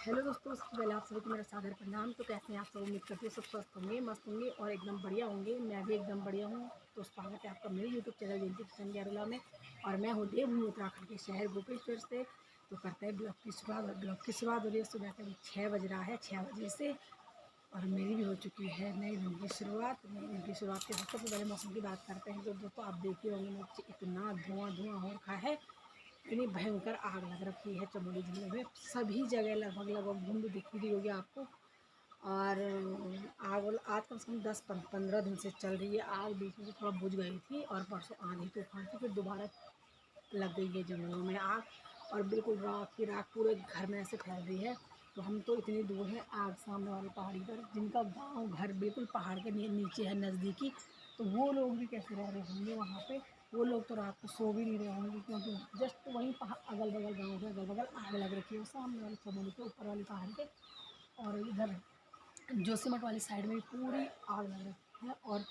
Hello दोस्तों, सबसे पहले आप सभी को मेरा सादर प्रणाम। तो कैसे हैं आप सब? उम्मीद करती हूँ सब स्वस्थ होंगे, मस्त होंगे और एकदम बढ़िया होंगे। मैं भी एकदम बढ़िया हूँ। तो स्वागत है आपका मेरे यूट्यूब चैनल जयंती किशन गैरोला में। और मैं हूँ देवभूमि उत्तराखंड के शहर भुवनेश्वर से। तो करते हैं ब्लॉग की शुरुआत। और ब्लॉग की शुरुआत हो रही है सुबह के 6 बज रहा है, 6 बजे से। और मेरी भी हो चुकी है नई दिन की शुरुआत। नई दिन की शुरुआत के सबसे पहले मौसम की बात करते हैं। तो दोस्तों आप देखते होंगे नीचे इतना धुआं हो रखा है, इतनी भयंकर आग लग रखी है चमोली जिले में। सभी जगह लगभग धुंध दिख रही होगी आपको। और आग आज कम से कम 10-15 दिन से चल रही है आग। बीच में से थोड़ा बुझ गई थी और परसों आंधी तूफान से फिर दोबारा लग गई है जंगलों में आग। और बिल्कुल राख की राख पूरे घर में ऐसे फैल रही है। तो हम तो इतनी दूर हैं आग सामने वाली पहाड़ी पर, जिनका गांव घर बिल्कुल पहाड़ के नीचे है नज़दीकी। तो वो लोग भी कैसे रह रहे होंगे वहाँ पे? वो लोग तो रात को सो भी नहीं रहे होंगे, क्योंकि जस्ट वहीं अगल बगल गाँव के अगल बगल आग लग रखी है सामने वाले चमोली के ऊपर वाली पहाड़ पे। और इधर जोशीमठ वाली साइड में भी पूरी आग लग रखी है। और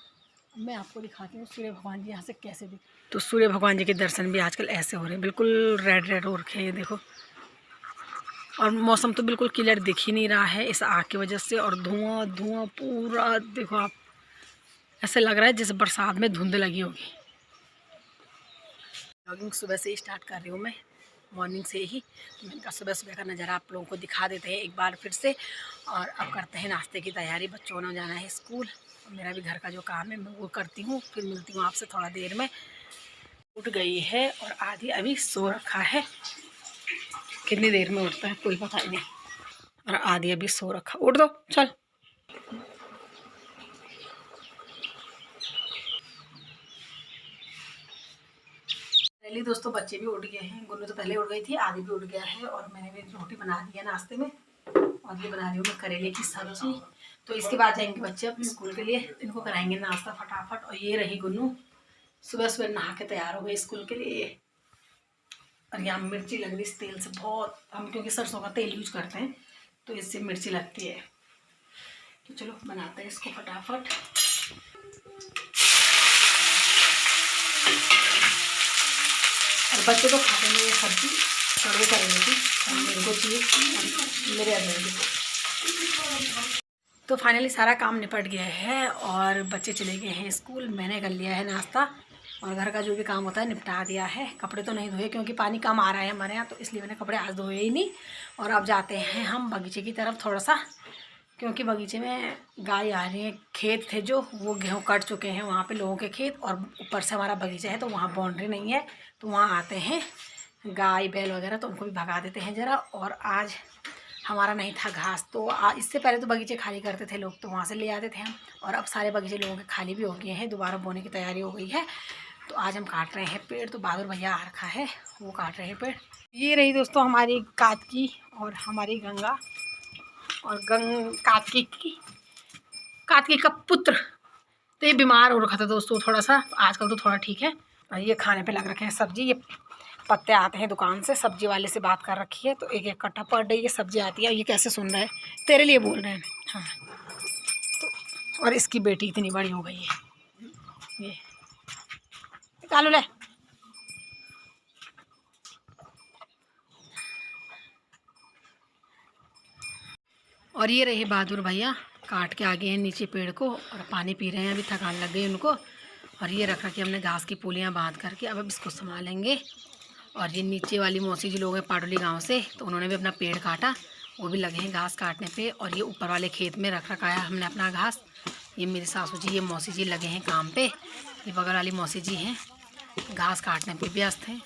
मैं आपको दिखाती हूँ सूर्य भगवान जी यहाँ से कैसे दिख। तो सूर्य भगवान जी के दर्शन भी आजकल ऐसे हो रहे हैं, बिल्कुल रेड रेड हो रखे हैं, ये देखो। और मौसम तो बिल्कुल क्लियर दिख ही नहीं रहा है इस आग की वजह से। और धुआं धुआं पूरा देखो आप, ऐसे लग रहा है जैसे बरसात में धुंध लगी होगी। ब्लॉगिंग सुबह से ही स्टार्ट कर रही हूँ मैं, मॉर्निंग से ही। तो मैंने कहा सुबह सुबह का नज़ारा आप लोगों को दिखा देते हैं एक बार फिर से। और अब करते हैं नाश्ते की तैयारी। बच्चों ने जाना है स्कूल और मेरा भी घर का जो काम है मैं वो करती हूँ। फिर मिलती हूँ आपसे थोड़ा देर में। उठ गई है और आधी अभी सो रखा है, कितनी देर में उठता है कोई पता ही नहीं। और आधी अभी सो रखा। उठ दो चल। पहले दोस्तों बच्चे भी उठ गए हैं। गुन्नू तो पहले उठ गई थी, आधी भी उठ गया है। और मैंने भी रोटी बना दी है नाश्ते में। और ये बना रही हूँ मैं करेले की सब्जी। तो इसके बाद जाएंगे बच्चे अपने स्कूल के लिए, इनको कराएंगे नाश्ता फटाफट। और ये रही गुन्नू, सुबह सुबह नहा के तैयार हो गई स्कूल के लिए। और यहाँ मिर्ची लग रही इस तेल से बहुत, हम क्योंकि सरसों का तेल यूज करते हैं तो इससे मिर्ची लगती है। तो चलो बनाते हैं इसको फटाफट। और बच्चे तो खाते नहीं ये सब्जी, कड़वे करेंगे थी मेरे को चाहिए मेरे अंदर। तो फाइनली सारा काम निपट गया है और बच्चे चले गए हैं स्कूल। मैंने कर लिया है नाश्ता और घर का जो भी काम होता है निपटा दिया है। कपड़े तो नहीं धोए क्योंकि पानी कम आ रहा है हमारे यहाँ, तो इसलिए मैंने कपड़े आज धोए ही नहीं। और अब जाते हैं हम बगीचे की तरफ थोड़ा सा, क्योंकि बगीचे में गाय आ रही है। खेत थे जो वो गेहूँ कट चुके हैं वहाँ पे लोगों के खेत, और ऊपर से हमारा बगीचा है तो वहाँ बाउंड्री नहीं है। तो वहाँ आते हैं गाय बैल वगैरह, तो उनको भी भगा देते हैं ज़रा। और आज हमारा नहीं था घास, तो इससे पहले तो बगीचे खाली करते थे लोग, तो वहाँ से ले आते थे हम। और अब सारे बगीचे लोगों के खाली भी हो गए हैं, दोबारा बोने की तैयारी हो गई है। तो आज हम काट रहे हैं पेड़। तो बहादुर भैया आ रखा है, वो काट रहे हैं पेड़। ये रही दोस्तों हमारी कातकी और हमारी गंगा। और कातकी का पुत्र तो ये बीमार हो रखा था दोस्तों थोड़ा सा, आजकल तो थोड़ा ठीक है। और ये खाने पे लग रखे हैं सब्जी। ये पत्ते आते हैं दुकान से, सब्जी वाले से बात कर रखी है तो एक एक कट्टा पर डे ये सब्जी आती है। ये कैसे सुन रहा है, तेरे लिए बोल रहे हैं। हाँ तो, और इसकी बेटी इतनी बड़ी हो गई है, ये निकालो ले। और ये रहे बहादुर भैया काट के आ गए हैं नीचे पेड़ को और पानी पी रहे हैं, अभी थकान लग गई उनको। और ये रख रखी हमने घास की पुलियाँ बांध करके, अब इसको संभालेंगे। और ये नीचे वाली मौसी जी लोग हैं पाटोली गांव से, तो उन्होंने भी अपना पेड़ काटा, वो भी लगे हैं घास काटने पे। और ये ऊपर वाले खेत में रख रखा है हमने अपना घास। ये मेरी सासू जी, ये मौसी जी लगे हैं काम पे। ये बगल वाली मौसी जी हैं, घास काटने पे व्यस्त हैं।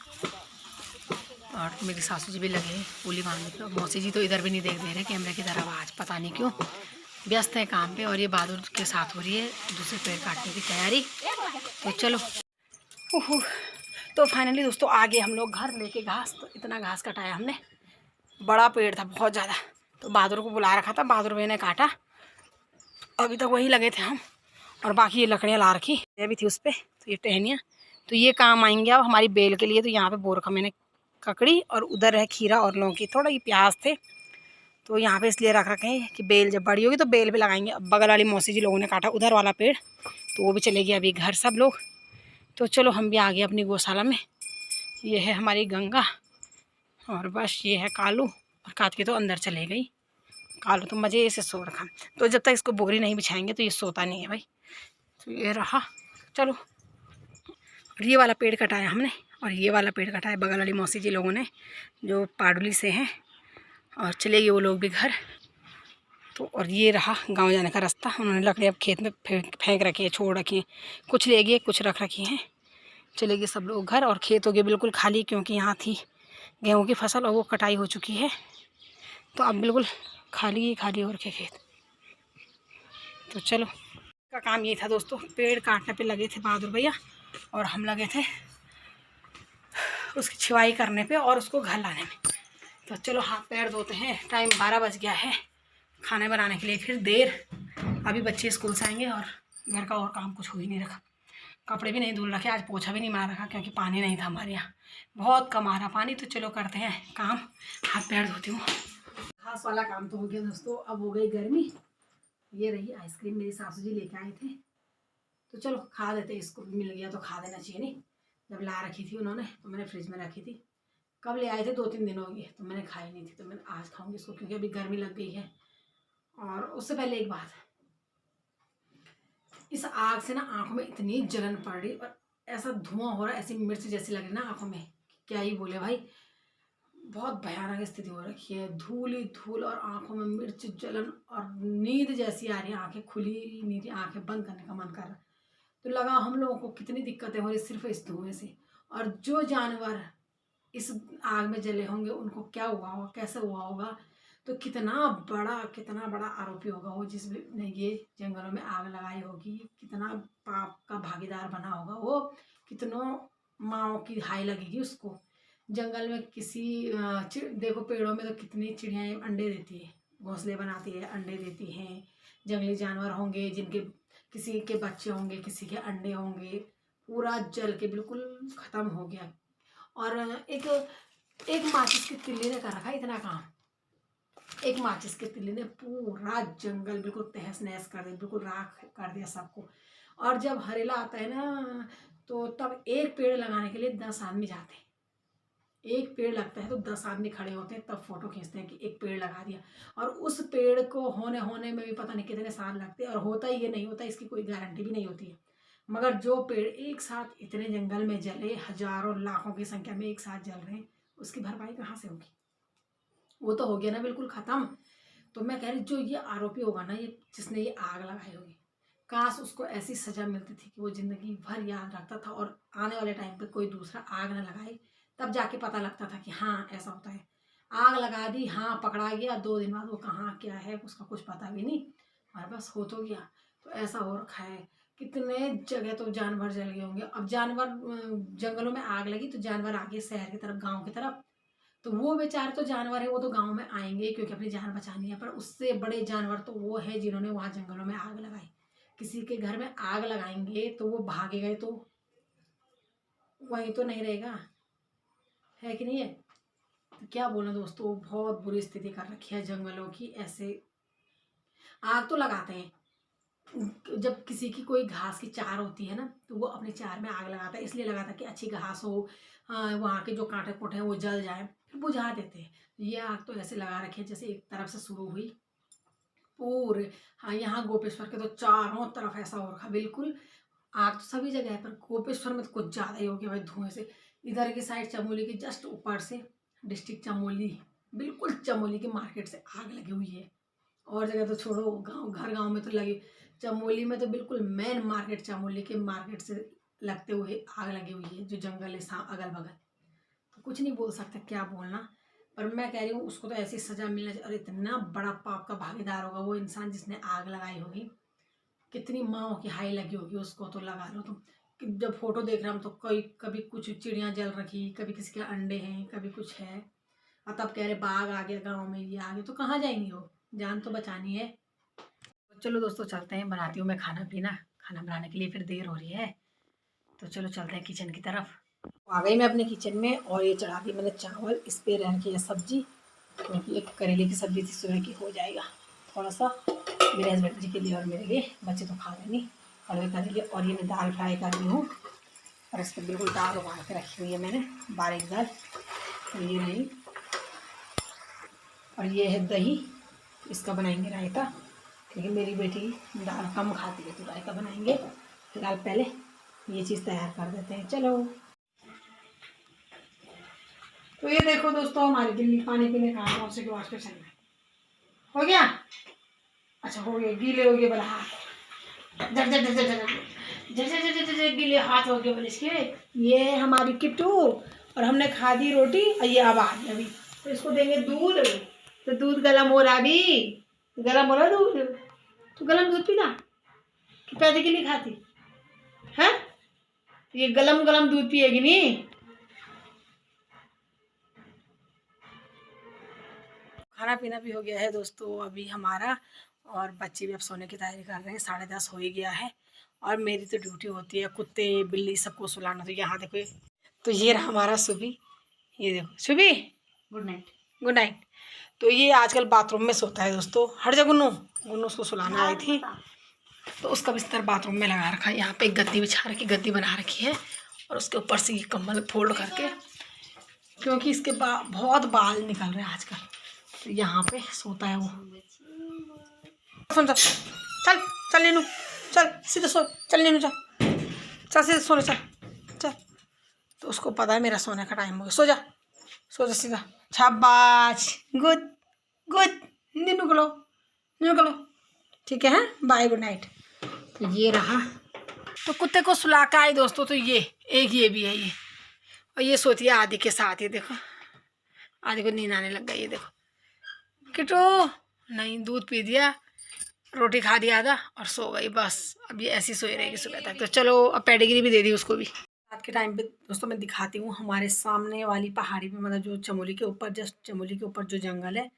और मेरी सासू जी भी लगे हैं पुली बांधने पे। मौसी जी तो इधर भी नहीं देख दे रहे कैमरे की तरफ, आज पता नहीं क्यों व्यस्त हैं काम पे। और ये बहादुर के साथ हो रही है दूसरे पेड़ काटने की तैयारी। तो चलो तो फाइनली दोस्तों आ गए हम लोग घर लेके घास। तो इतना घास कटाया हमने, बड़ा पेड़ था बहुत ज़्यादा। तो बहादुर को बुला रखा था, बहादुर भाई ने काटा। अभी तक वहीं लगे थे हम। और बाकी ये लकड़ियाँ ला रखी ये भी थी उस पर, तो ये टहनियाँ तो ये काम आएंगे अब हमारी बेल के लिए। तो यहाँ पे बो रखा मैंने ककड़ी, और उधर है खीरा और लौकी, थोड़ा ये प्याज थे तो यहाँ पे इसलिए रख रखे हैं कि बेल जब बड़ी होगी तो बेल पे लगाएंगे। अब बगल वाली मौसी जी लोगों ने काटा उधर वाला पेड़, तो वो भी चले गए अभी घर सब लोग। तो चलो हम भी आ गए अपनी गौशाला में। ये है हमारी गंगा और बस ये है कालू, और कातकी तो अंदर चले गई। कालू तो मज़े से सो रखा। तो जब तक इसको बोरी नहीं बिछाएंगे तो ये सोता नहीं है भाई। तो ये रहा। चलो, ये वाला पेड़ कटाया हमने और ये वाला पेड़ कटाया बगल वाली मौसी जी लोगों ने, जो पाडुली से हैं, और चले गए वो लोग भी घर। तो और ये रहा गांव जाने का रास्ता। उन्होंने लकड़ी अब खेत में फेंक रखी है, छोड़ रखी है, कुछ ले गए कुछ रख रखी हैं। चले गए सब लोग घर और खेत हो गए बिल्कुल खाली, क्योंकि यहाँ थी गेहूँ की फसल और वो कटाई हो चुकी है। तो अब बिल्कुल खाली ही खाली हो रखे खेत। तो चलो, का काम ये था दोस्तों, पेड़ काटने पे लगे थे बहादुर भैया और हम लगे थे उसकी छिवाई करने पे और उसको घर लाने में। तो चलो हाथ पैर धोते हैं, टाइम 12 बज गया है। खाने बनाने के लिए फिर देर, अभी बच्चे स्कूल से आएंगे और घर का और काम कुछ हो ही नहीं रखा। कपड़े भी नहीं धुल रखे, आज पोछा भी नहीं मार रखा क्योंकि पानी नहीं था हमारे यहाँ, बहुत कम आ रहा पानी। तो चलो करते हैं काम, हाथ पैर धोती हूँ। घास वाला काम तो हो गया दोस्तों। अब हो गई गर्मी। ये रही आइसक्रीम, मेरी सासू जी लेके आए थे, तो चलो खा देते, इसको मिल गया तो खा देना चाहिए। नहीं, जब ला रखी थी उन्होंने तो मैंने फ्रिज में रखी थी, कब ले आए थे 2-3 दिन हो गए, तो मैंने खाई नहीं थी। तो मैंने आज खाऊंगी इसको क्योंकि अभी गर्मी लग गई है। और उससे पहले एक बात, इस आग से ना आंखों में इतनी जलन पड़ रही और ऐसा धुआं हो रहा है, ऐसी मिर्च जैसी लग रही ना आंखों में, क्या ही बोले भाई। बहुत भयानक स्थिति हो रखी है, धूल ही धूल और आंखों में मिर्च, जलन और नींद जैसी आ रही है, आंखें खुली नहीं, आंखें बंद करने का मन कर रहा है। तो लगा हम लोगों को कितनी दिक्कतें हो रही सिर्फ इस धुएं से। और जो जानवर इस आग में जले होंगे उनको क्या हुआ होगा, कैसे हुआ होगा, तो कितना बड़ा आरोपी होगा वो जिसने ये जंगलों में आग लगाई होगी, कितना पाप का भागीदार बना होगा वो, कितनों माओ की हाय लगेगी उसको। जंगल में किसी देखो पेड़ों में तो कितनी चिड़ियाँ अंडे देती है, घोंसले बनाती है, अंडे देती हैं। जंगली जानवर होंगे जिनके किसी के बच्चे होंगे, किसी के अंडे होंगे, पूरा जल के बिल्कुल ख़त्म हो गया। और एक माचिस की तिल्ली ने कर रखा इतना काम। एक माचिस की तिल्ली ने पूरा जंगल बिल्कुल तहस नहस कर दिया, बिल्कुल राख कर दिया सबको। और जब हरेला आता है ना, तो तब एक पेड़ लगाने के लिए 10 आदमी जाते हैं। एक पेड़ लगता है तो 10 आदमी खड़े होते हैं, तब फोटो खींचते हैं कि एक पेड़ लगा दिया। और उस पेड़ को होने में भी पता नहीं कितने साल लगते हैं, और होता ही ये नहीं होता, इसकी कोई गारंटी भी नहीं होती है। मगर जो पेड़ एक साथ इतने जंगल में जले, हजारों लाखों की संख्या में एक साथ जल रहे हैं, उसकी भरपाई कहाँ से होगी? वो तो हो गया ना बिल्कुल खत्म। तो मैं कह रही, जो ये आरोपी होगा ना, ये जिसने ये आग लगाई होगी, काश उसको ऐसी सजा मिलती थी कि वो जिंदगी भर याद रखता था और आने वाले टाइम पे कोई दूसरा आग ना लगाए, तब जाके पता लगता था कि हाँ ऐसा होता है। आग लगा दी, हाँ पकड़ा गया, 2 दिन बाद वो कहाँ क्या है उसका कुछ पता भी नहीं, और बस हो तो गया। तो ऐसा हो रखा है, कितने जगह तो जानवर जल गए होंगे। अब जानवर, जंगलों में आग लगी तो जानवर आगे शहर की तरफ, गाँव की तरफ, तो वो बेचारे तो जानवर है, वो तो गाँव में आएंगे क्योंकि अपनी जान बचानी है। पर उससे बड़े जानवर तो वो है जिन्होंने वहाँ जंगलों में आग लगाई। किसी के घर में आग लगाएंगे तो वो भागेगा तो वहीं तो नहीं रहेगा, है कि नहीं है? तो क्या बोलना दोस्तों, बहुत बुरी स्थिति कर रखी है जंगलों की। ऐसे आग तो लगाते हैं, जब किसी की कोई घास की चार होती है ना, तो वो अपने चार में आग लगाता है, इसलिए लगाता है कि अच्छी घास हो, वहाँ के जो कांटे कुटे हैं वो जल जाए, फिर बुझा देते हैं। ये आग तो ऐसे लगा रखी है जैसे एक तरफ से शुरू हुई पूरे, हाँ यहाँ गोपेश्वर के तो चारों तरफ ऐसा हो रखा बिल्कुल। आग तो सभी जगह है पर गोपेश्वर में तो कुछ ज़्यादा ही हो गया भाई धुएं से। इधर की साइड चमोली की जस्ट ऊपर से डिस्ट्रिक्ट चमोली, बिल्कुल चमोली की मार्केट से आग लगी हुई है। और जगह तो छोड़ो, गांव घर गांव में तो लगी, चमोली में तो बिल्कुल मेन मार्केट, चमोली के मार्केट से लगते हुए आग लगी हुई है, जो जंगल है अगल बगल। तो कुछ नहीं बोल सकते, क्या बोलना। पर मैं कह रही हूँ उसको तो ऐसी सजा मिलना चाहिए। और इतना बड़ा पाप का भागीदार होगा वो इंसान जिसने आग लगाई होगी, कितनी माओ की हाई लगी होगी उसको। तो लगा लो तुम कि जब फोटो देख रहे हम तो कभी कुछ चिड़ियाँ जल रखी, कभी किसी के अंडे हैं, कभी कुछ है, और तब कह रहे बाघ आ गया गाँव में, ये आ गया, तो कहाँ जाएंगे वो, जान तो बचानी है। चलो दोस्तों चलते हैं, बनाती हूँ मैं खाना पीना। खाना बनाने के लिए फिर देर हो रही है, तो चलो चलते हैं किचन की तरफ। आ गई मैं अपने किचन में और ये चढ़ा दी मैंने चावल, इस पे रखी है सब्जी, क्योंकि एक करेले की सब्जी थी सुबह की, हो जाएगा थोड़ा सा मेरे हस्बैंड जी के लिए और मेरे लिए, बच्चे तो खा लेंगे कड़वे करेले। और ये मैं दाल फ्राई कर रही हूँ और इस पर बिल्कुल दाल उबाल के रखी हुई है मैंने, बारीक दाल। तो ये रही, और ये है दही, इसका बनाएंगे रायता, क्योंकि मेरी बेटी दाल कम खाती है, तो रायता बनाएंगे। फिलहाल पहले ये चीज़ तैयार कर देते हैं। चलो, तो ये देखो दोस्तों, हमारे दिल्ली पानी पीने का मौसम के वाश पे चल रहा है। हो गया? अच्छा हो गए, गीले हो गए बोला हाथ, जट जट जट जट जट जट जट जट गीले हाथ हो गए बोले इसके। ये हमारी किट्टू, और हमने खा दी रोटी, और ये अब आ गई अभी, तो इसको देंगे दूध। तो दूध गर्म हो रहा अभी, गर्म हो रहा दूध। तो गर्म दूध पीना कि पैदे के लिए खाती है? ये गलम गलम दूध पिएगी नहीं। खाना पीना भी हो गया है दोस्तों अभी हमारा, और बच्चे भी अब सोने की तैयारी कर रहे हैं। 10:30 हो ही गया है, और मेरी तो ड्यूटी होती है कुत्ते बिल्ली सबको सुलाना। तो यहाँ देखो, तो ये रहा हमारा सुबी, ये देखो सुबी, गुड नाइट। Good night. तो ये आजकल बाथरूम में सोता है दोस्तों। हट जा गुन्नू, गुन्नू उसको सुलाना आई थी, तो उसका बिस्तर बाथरूम में लगा रखा है। यहाँ पे एक गद्दी बिछा रखी, गद्दी बना रखी है, और उसके ऊपर से ये कंबल फोल्ड करके, क्योंकि इसके बहुत बाल निकल रहे हैं आजकल, तो यहाँ पे सोता है वो। सुन चल चल चल नीनू, चल सीधा सो, चल नीनू चल, चल सीधा सोने चल चल। तो उसको पता है मेरा सोने का टाइम हो गया, सो जा, सो जा सीधा। शाबाश, गुड गुड, नीनू को लो, नीनू को लो, ठीक है। Bye, good night. तो ये रहा, तो कुत्ते को सुला के आई दोस्तों। तो ये एक ये भी है ये, और ये सोती है आदि के साथ। ये देखो, आदि को नींद आने लग गई। ये देखो किटू, नहीं दूध पी दिया, रोटी खा दिया आधा, और सो गई बस। अब ये ऐसी सोई रहेगी सुबह तक। तो चलो, अब पेडिग्री भी दे दी उसको भी। रात के टाइम पे दोस्तों मैं दिखाती हूँ हमारे सामने वाली पहाड़ी पे, मतलब जो चमोली के ऊपर, जस्ट चमोली के ऊपर जो जंगल है,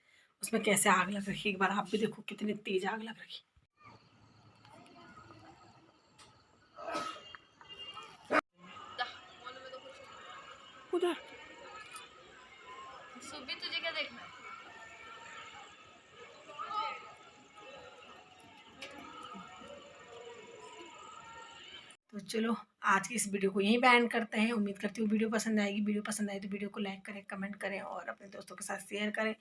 उसमें कैसे आग लग रखी। एक बार आप भी देखो कितनी तेज आग लग रखी। उधर सुबह तुझे क्या देखना है? तो चलो, आज की इस वीडियो को यहीं पे एंड करते हैं। उम्मीद करती हूँ वीडियो पसंद आएगी। वीडियो पसंद आए तो वीडियो को लाइक करें, कमेंट करें, और अपने दोस्तों के साथ शेयर करें।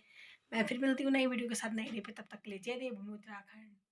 मैं फिर मिलती हूँ नई वीडियो के साथ नई वीडियो पे। तब तक के लिए जय देव, भूमि उत्तराखंड।